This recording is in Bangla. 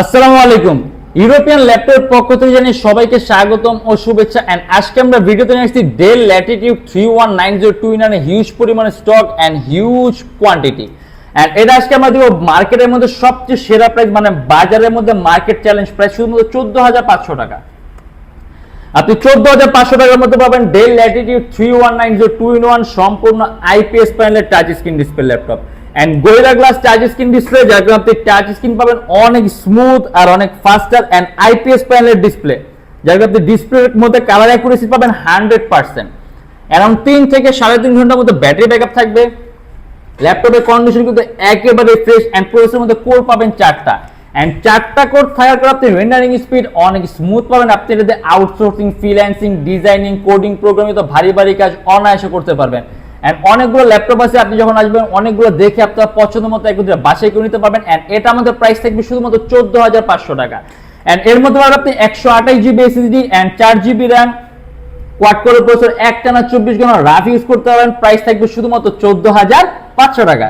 আসসালামু আলাইকুম। ইউরোপিয়ান ল্যাপটপের পক্ষ থেকে জানাই সবাইকে স্বাগতম ও শুভেচ্ছা। এন্ড আজকে আমরা ভিডিওতে নিয়ে আসছি ডেল ল্যাটিটিউড 31902 ইন হিউজ পরিমাণে stock and huge quantity. And এটা আজকে আমরা দিব মার্কেটের মধ্যে সবচেয়ে সেরা প্রাইস, মানে বাজারের মধ্যে মার্কেট চ্যালেঞ্জ প্রাইস শুধুমাত্র 14,500 টাকা। আপনি 14,500 টাকার মধ্যে পাবেন ডেল ল্যাটিটিউড 31902 ইন 1 সম্পূর্ণ আইপিএস প্যানেলের touch screen display laptop and Gorilla glass touch screen display, যার কারণে আপনি টাচ স্ক্রিন পাবেন অনেক স্মুথ আর অনেক ফাস্টার এন্ড আইপিএস প্যানেলের ডিসপ্লে, যার কারণে আপনি ডিসপ্লের মধ্যে কালার অ্যাকুরেসি পাবেন 100%। অ্যারাউন্ড 3 থেকে 3.5 ঘন্টার মধ্যে ব্যাটারি ব্যাকআপ থাকবে। ল্যাপটপের কন্ডিশন কিন্তু একেবারে ফ্রেশ এন্ড প্রসেসরের মধ্যে কোর পাবেন 4টা এন্ড 4টা কোর থাকার কারণে আপনি রেন্ডারিং স্পিড অনেক স্মুথ পাবেন। আপনি এটাতে outsourcing, freelancing, designing, coding, programming তো ভারী ভারী কাজ অনায়াসে করতে পারবেন। এন্ড অনেকগুলো ল্যাপটপ আছে, আপনি যখন আসবেন অনেকগুলো দেখে আপনার পছন্দ মতো একদম বাসায় করে নিতে পারবেন। এন্ড এটা আমাদের প্রাইস থাকবে শুধুমাত্র 14,500 টাকা। এন্ড এর মধ্যে আপনি 128 GB SSD and 4 GB RAM, quad core processor, একটানা 24 ঘন্টা রাফ ইউজ করতে পারবেন। প্রাইস থাকবে শুধুমাত্র 14,500 টাকা।